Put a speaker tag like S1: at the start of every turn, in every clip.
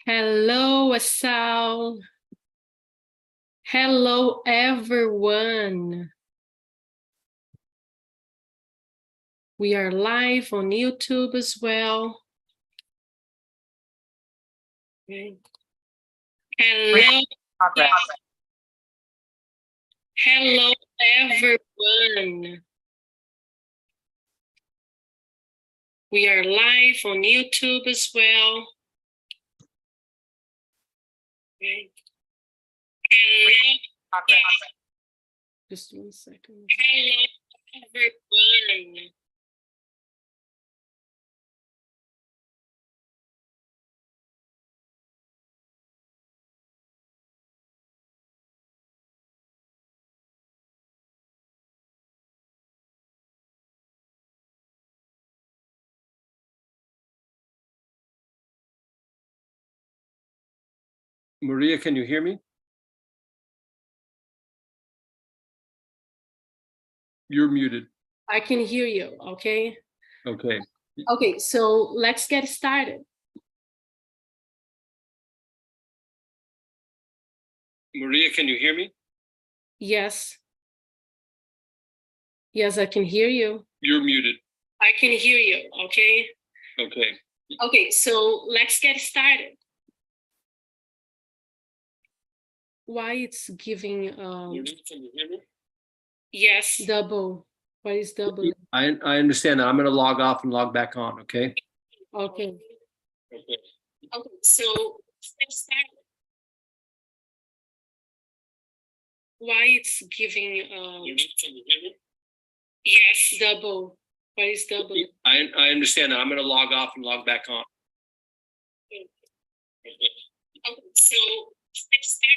S1: Hello, Asal. Hello, everyone. We are live on YouTube as well. Hello. Hello, everyone. We are live on YouTube as well. Hello. Just 1 second. Hello, everyone.
S2: Maria, can you hear me? You're muted.
S1: I can hear you, okay?
S2: Okay.
S1: Okay, so let's get started.
S2: Maria, can you hear me?
S1: Yes. Yes, I can hear you.
S2: You're muted.
S1: I can hear you, okay?
S2: Okay.
S1: Okay, so let's get started. Why it's giving
S2: Maria, can you hear me?
S1: yes, double. What is double?
S2: I understand that. I'm going to log off and log back on, okay?
S1: Okay.
S2: Okay.
S1: Okay, so let's start. Why it's giving
S2: Maria, can you hear me?
S1: yes, double. What is double?
S2: I understand that. I'm going to log off and log back on.
S1: Okay, so let's start.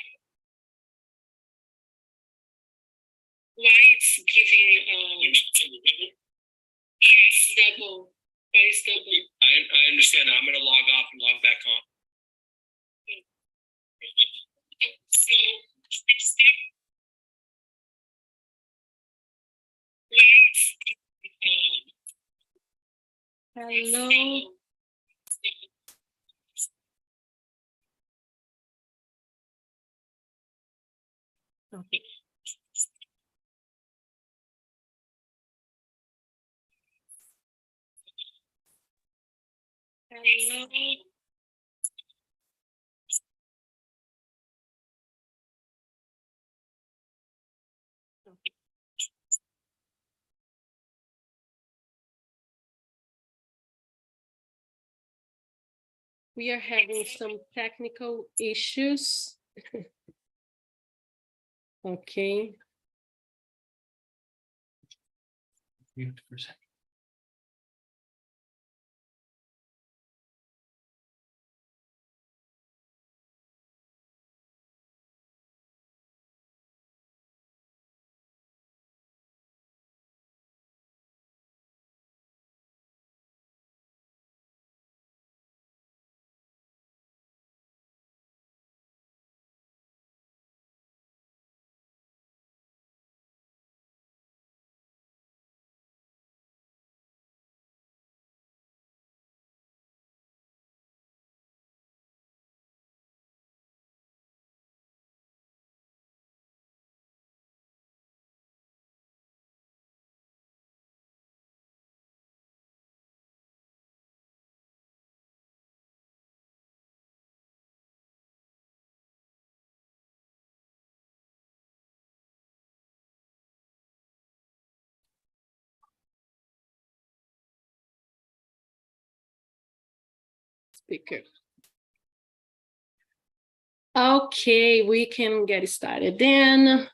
S1: Why it's giving
S2: Can you hear me?
S1: yes, double. What is double?
S2: I understand that. I'm going to log off and log back on.
S1: Okay, so let's start. Why it's hello. Okay. Hello. Okay. We are having some technical issues. Okay.
S2: Mute for a second.
S1: Speaker. Okay, we can get started then.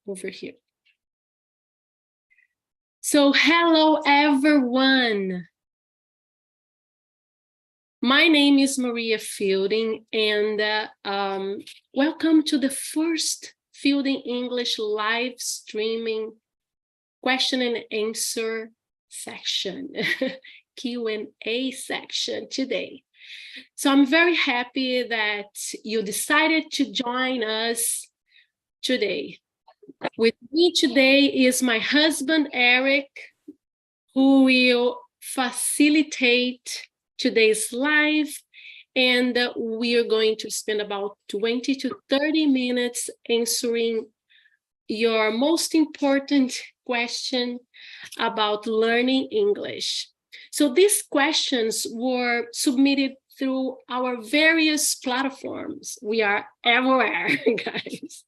S1: Over here. So hello, everyone. My name is Maria Fielding, and welcome to the first Fielding English live streaming question and answer section, Q&A section today. So I'm very happy that you decided to join us today. With me today is my husband, Eric, who will facilitate today's live. And we are going to spend about 20 to 30 minutes answering your most important question about learning English. So these questions were submitted through our various platforms. We are everywhere, guys,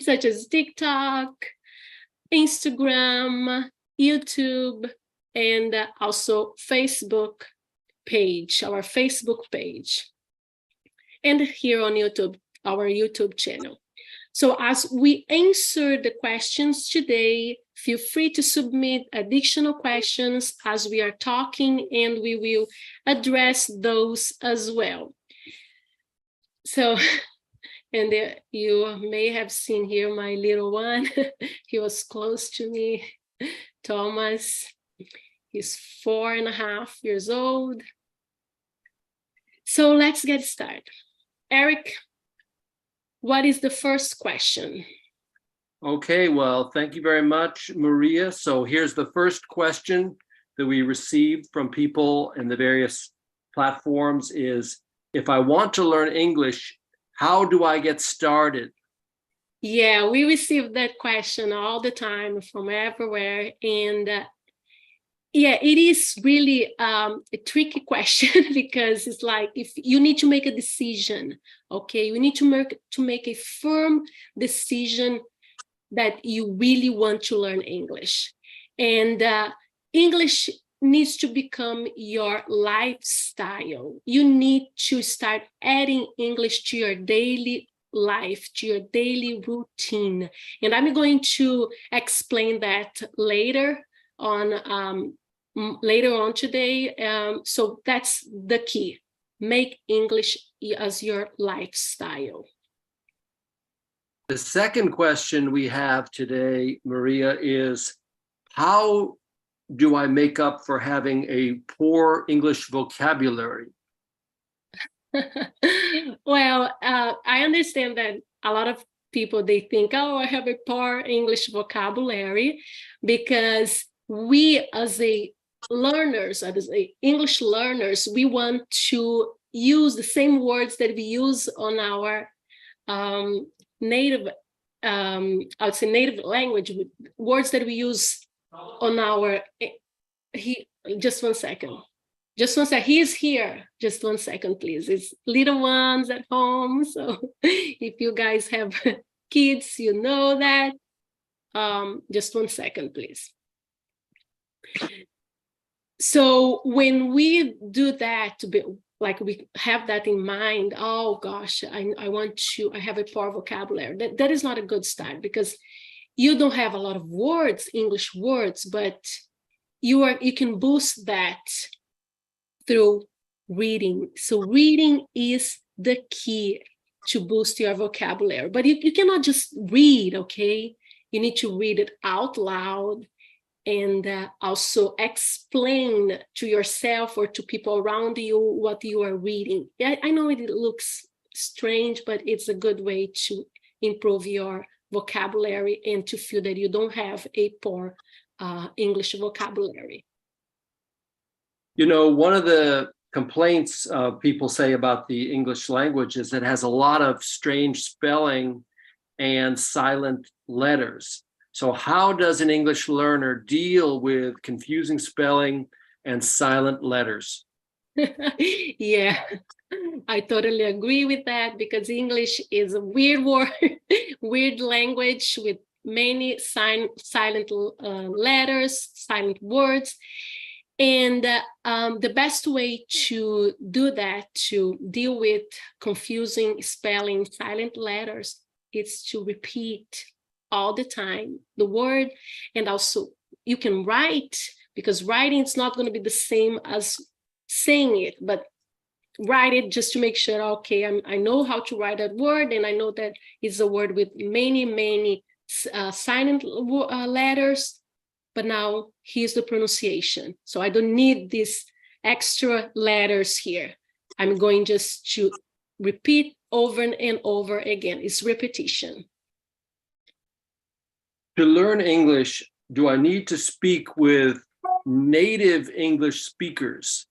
S1: such as TikTok, Instagram, YouTube, and also Facebook page, our Facebook page, and here on YouTube, our YouTube channel. So as we answer the questions today, feel free to submit additional questions as we are talking, and we will address those as well. So, and you may have seen here my little one. He was close to me, Thomas. He's 4.5 years old. So let's get started. Eric, what is the first question?
S2: Okay, well, thank you very much, Maria. So here's the first question that we received from people in the various platforms is, if I want to learn English, how do I get started?
S1: Yeah, we receive that question all the time from everywhere. And yeah, it is really a tricky question because it's like, if you need to make a decision, okay, you need to make a firm decision that you really want to learn English. And English needs to become your lifestyle. You need to start adding English to your daily life, to your daily routine. And I'm going to explain that later on today. So that's the key. Make English as your lifestyle.
S2: The second question we have today, Maria, is how do I make up for having a poor English vocabulary?
S1: Well, I understand that a lot of people, they think, oh, I have a poor English vocabulary, because we as English learners, we want to use the same words that we use on our native, I would say native language, words that we use on our, just one second. Just one second, he's here. Just one second, please. It's little ones at home. So if you guys have kids, you know that. Just one second, please. So when we do that, like we have that in mind, oh gosh, I have a poor vocabulary. That is not a good start, because you don't have a lot of words, English words, but you can boost that through reading. So reading is the key to boost your vocabulary. But you cannot just read, okay? You need to read it out loud, and also explain to yourself or to people around you what you are reading. Yeah, I know it looks strange, but it's a good way to improve your vocabulary and to feel that you don't have a poor English vocabulary.
S2: You know, one of the complaints people say about the English language is it has a lot of strange spelling and silent letters. So how does an English learner deal with confusing spelling and silent letters?
S1: Yeah, I totally agree with that, because English is a weird word, weird language with many silent letters, silent words. And the best way to do that, to deal with confusing spelling, silent letters, is to repeat all the time the word. And also you can write, because writing is not going to be the same as saying it, but write it just to make sure, okay, I know how to write that word, and I know that it's a word with many silent letters, but now here's the pronunciation. So I don't need these extra letters here. I'm going just to repeat over and over again. It's repetition.
S2: To learn English, do I need to speak with native English speakers?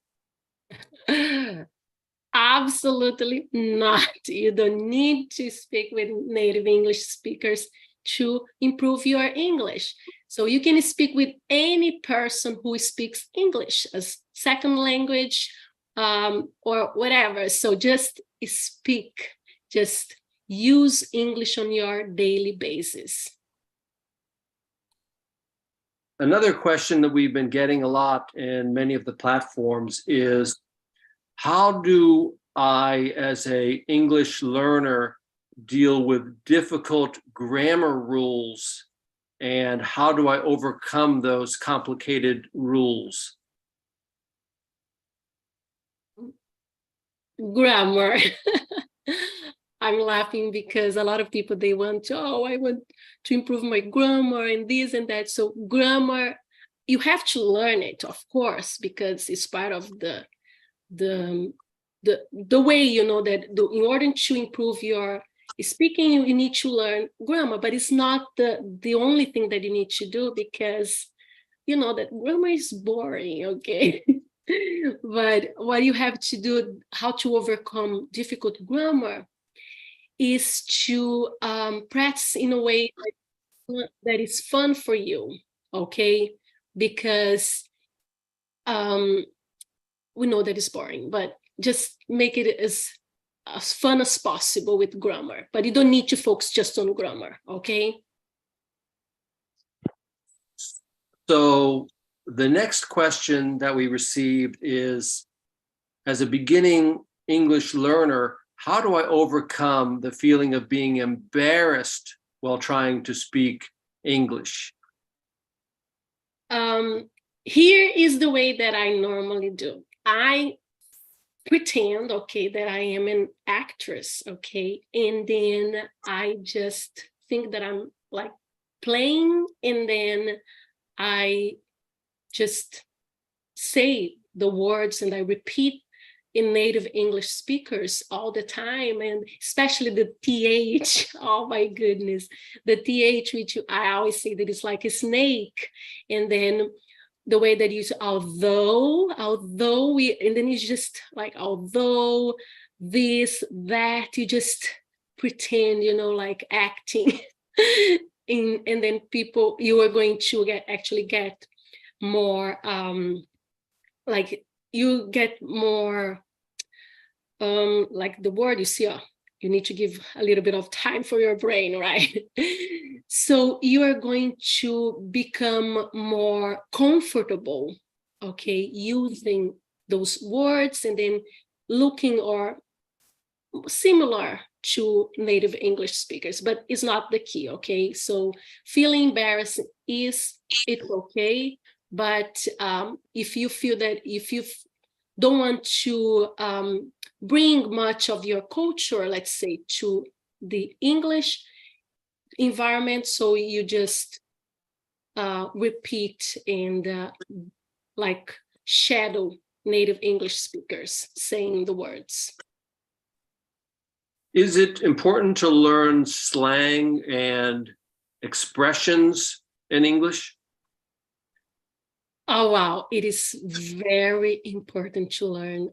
S1: Absolutely not. You don't need to speak with native English speakers to improve your English. So you can speak with any person who speaks English as second language or whatever. So just speak, just use English on your daily basis.
S2: Another question that we've been getting a lot in many of the platforms is, how do I, as an English learner, deal with difficult grammar rules, and how do I overcome those complicated rules?
S1: Grammar. I'm laughing because a lot of people, they want to, oh, I want to improve my grammar and this and that. So grammar, you have to learn it, of course, because it's part of the way, you know, that in order to improve your speaking, you need to learn grammar, but it's not the only thing that you need to do, because you know that grammar is boring, okay? But what you have to do, how to overcome difficult grammar, is to practice in a way that is fun for you, okay? Because we know that it's boring, but just make it as fun as possible with grammar. But you don't need to focus just on grammar, okay?
S2: So the next question that we received is, as a beginning English learner, how do I overcome the feeling of being embarrassed while trying to speak English?
S1: Here is the way that I normally do. I pretend, okay, that I am an actress, okay, and then I just think that I'm like playing, and then I just say the words and I repeat in native English speakers all the time, and especially the TH. Oh my goodness, the TH, which I always say that it's like a snake, and then the way that you say although we, and then it's just like although this, that, you just pretend, you know, like acting. And then people, you are going to actually get more like you get more like the word, you see, you need to give a little bit of time for your brain, right? So you are going to become more comfortable, okay, using those words and then looking or similar to native English speakers, but it's not the key, okay? So feeling embarrassed it's okay, but if you feel that, if you don't want to bring much of your culture, let's say, to the English environment, so you just repeat and like shadow native English speakers saying the words.
S2: Is it important to learn slang and expressions in English?
S1: Oh, wow. It is very important to learn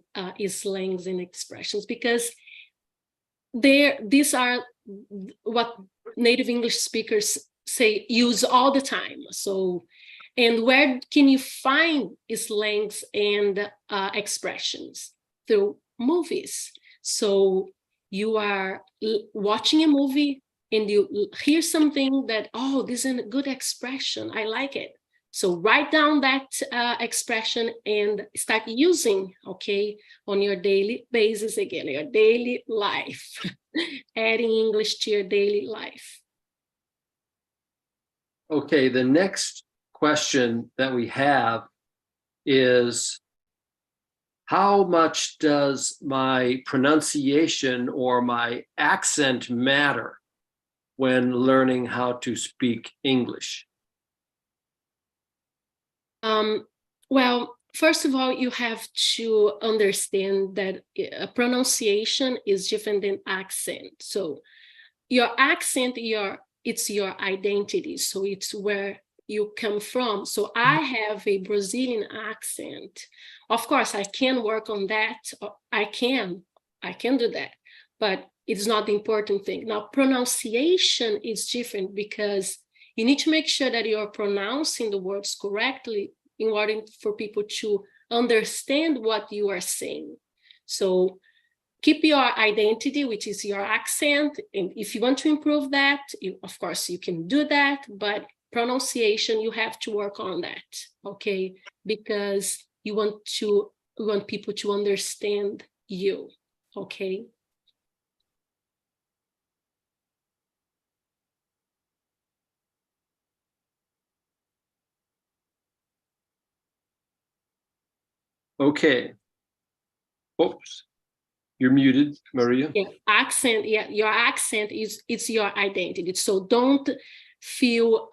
S1: slangs and expressions, because these are what native English speakers say, use all the time. So, and where can you find slangs and expressions? Through movies. So you are watching a movie and you hear something that, oh, this is a good expression, I like it. So write down that expression and start using, okay, on your daily basis, again, your daily life, adding English to your daily life.
S2: Okay, the next question that we have is, how much does my pronunciation or my accent matter when learning how to speak English?
S1: Well, first of all, you have to understand that pronunciation is different than accent. So your accent, it's your identity. So it's where you come from. So I have a Brazilian accent. Of course, I can work on that. I can do that, but it's not the important thing. Now, pronunciation is different because you need to make sure that you're pronouncing the words correctly in order for people to understand what you are saying. So keep your identity, which is your accent. And if you want to improve that, of course, you can do that. But pronunciation, you have to work on that, okay? Because you want people to understand you, okay?
S2: Okay. Oops, you're muted, Maria.
S1: Yeah, accent. Yeah, your accent it's your identity. So don't feel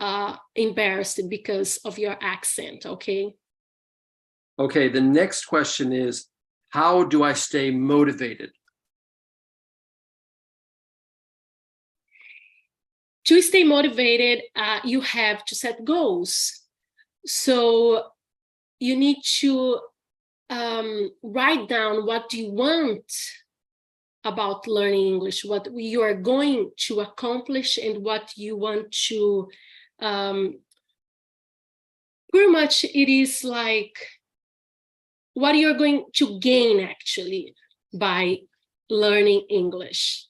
S1: embarrassed because of your accent. Okay.
S2: Okay. The next question is, how do I stay motivated?
S1: To stay motivated, you have to set goals. So you need to write down what you want about learning English, what you are going to accomplish and what you want to, pretty much it is like what you're going to gain actually by learning English.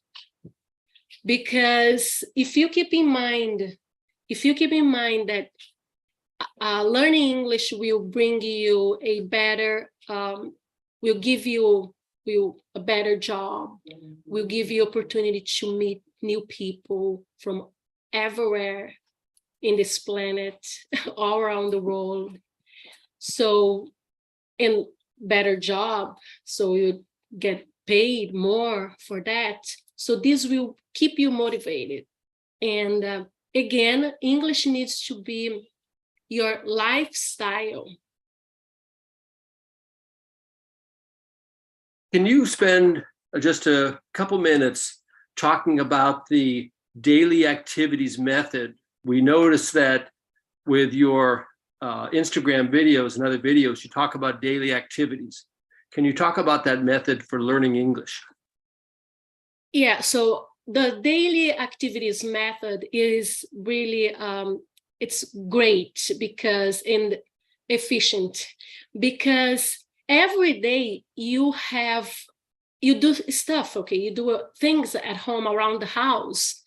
S1: Because if you keep in mind that learning English will bring you a better, will give you a better job, will give you opportunity to meet new people from everywhere in this planet, all around the world. So, and better job, so you get paid more for that. So this will keep you motivated. And again, English needs to be your lifestyle.
S2: Can you spend just a couple minutes talking about the daily activities method? We noticed that with your Instagram videos and other videos, you talk about daily activities. Can you talk about that method for learning English?
S1: Yeah, so the daily activities method is really, it's great because, and efficient, because every day you do stuff, okay? You do things at home around the house.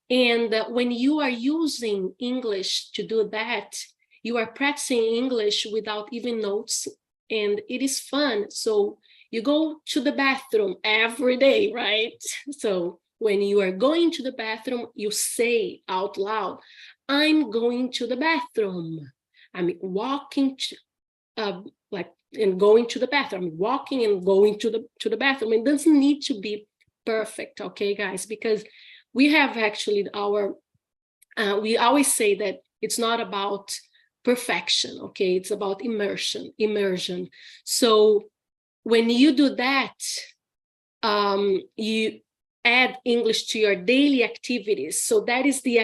S1: And when you are using English to do that, you are practicing English without even notes, and it is fun. So you go to the bathroom every day, right? So when you are going to the bathroom, you say out loud, I'm going to the bathroom. I'm walking to, and going to the bathroom. I'm walking and going to the bathroom. It doesn't need to be perfect, okay, guys? Because we have actually we always say that it's not about perfection, okay? It's about immersion. So when you do that, you add English to your daily activities. So that is the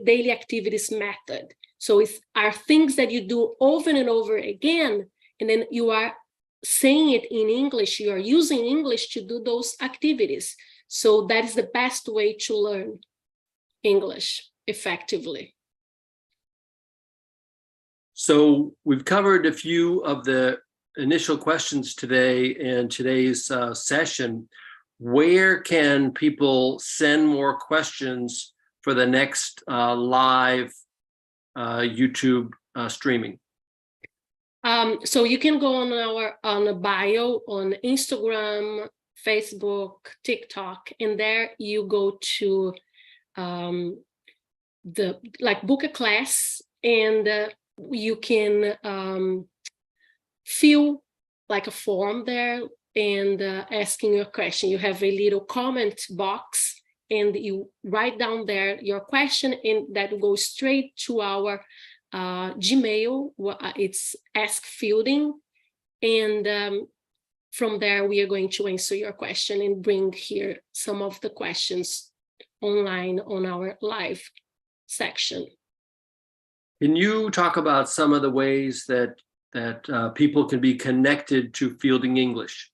S1: daily activities method. So it are things that you do over and over again, and then you are saying it in English. You are using English to do those activities. So that is the best way to learn English effectively.
S2: So we've covered a few of the initial questions today in today's session. Where can people send more questions for the next live YouTube streaming?
S1: So you can go on a bio on Instagram, Facebook, TikTok, and there you go to book a class, and you can fill like a form there and asking your question. You have a little comment box, and you write down there your question, and that goes straight to our Gmail. It's teacherfielding, and from there we are going to answer your question and bring here some of the questions online on our live section.
S2: Can you talk about some of the ways that people can be connected to Fielding English?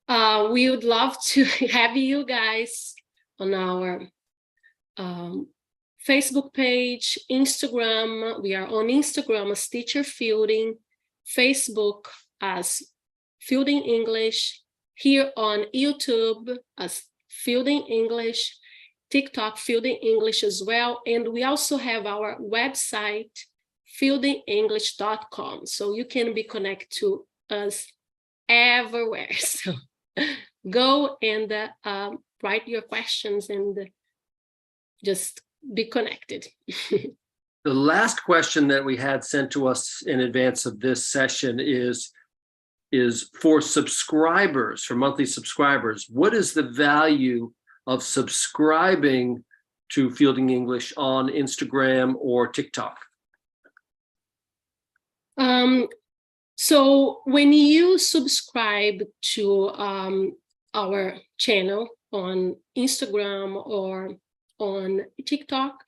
S1: We would love to have you guys on our Facebook page, Instagram. We are on Instagram as Teacher Fielding, Facebook as Fielding English, here on YouTube as Fielding English, TikTok Fielding English as well. And we also have our website, fieldingenglish.com. So you can be connected to us everywhere. So go and write your questions and just be connected.
S2: The last question that we had sent to us in advance of this session is for subscribers, for monthly subscribers. What is the value of subscribing to Fielding English on Instagram or TikTok?
S1: So when you subscribe to our channel on Instagram or on TikTok,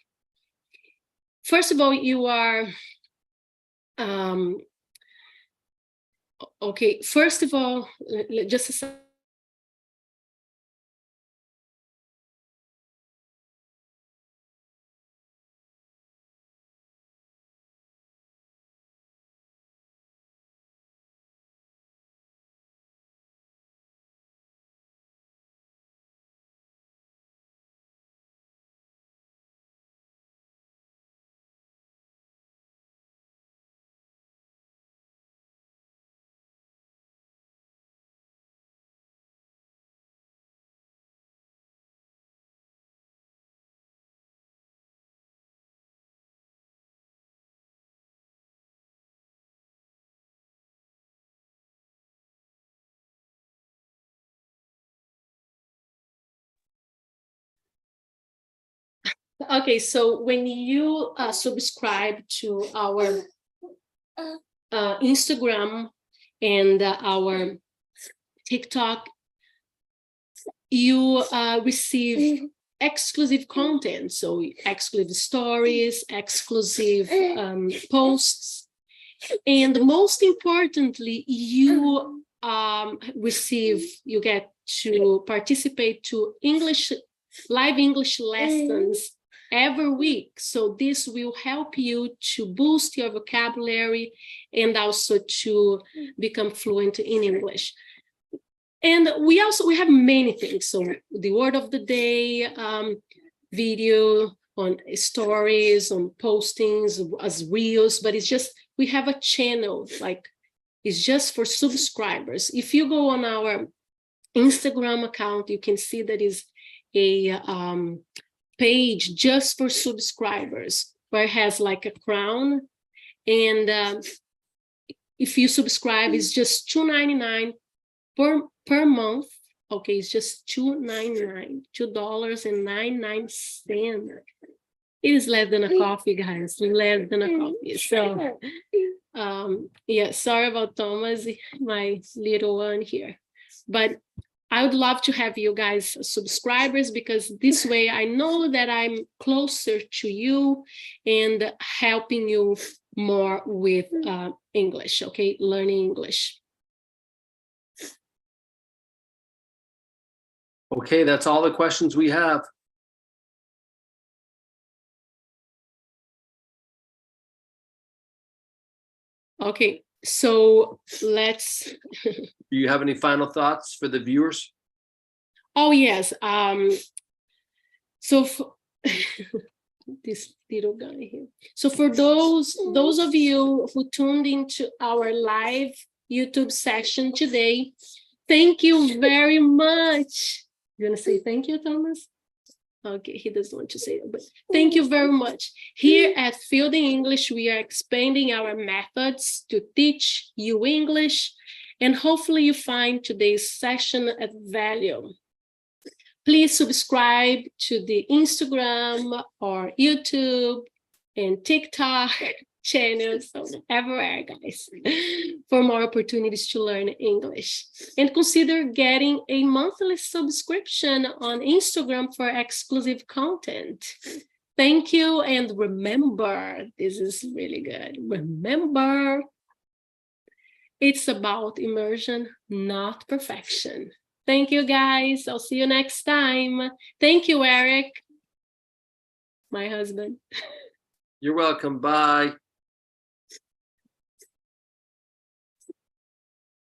S1: first of all, you are okay. First of all, just a second. Okay, so when you subscribe to our Instagram and our TikTok, you receive exclusive content, so exclusive stories, exclusive posts, and most importantly, you get to participate to live English lessons every week. So this will help you to boost your vocabulary and also to become fluent in English. And we have many things. So the word of the day, video on stories, on postings as reels, but it's just, we have a channel, like it's just for subscribers. If you go on our Instagram account, you can see that is a page just for subscribers, where it has like a crown, and if you subscribe, it's just $2.99 per month. Okay, it's just $2.99, $2.99. It is less than a coffee, guys, less than a coffee. So yeah, sorry about Thomas, my little one here, but I would love to have you guys subscribers, because this way I know that I'm closer to you and helping you more with English, okay, learning English.
S2: Okay, that's all the questions we have.
S1: Okay, so let's...
S2: Do you have any final thoughts for the viewers?
S1: Oh, yes. So this little guy here. So for those of you who tuned into our live YouTube session today, thank you very much. You want to say thank you, Thomas? Okay, he doesn't want to say it, but thank you very much. Here at Fielding English, we are expanding our methods to teach you English, and hopefully you find today's session of value. Please subscribe to the Instagram or YouTube and TikTok channels, so everywhere, guys, for more opportunities to learn English. And consider getting a monthly subscription on Instagram for exclusive content. Thank you. And remember, this is really good. Remember, it's about immersion, not perfection. Thank you, guys. I'll see you next time. Thank you, Eric, my husband.
S2: You're welcome. Bye.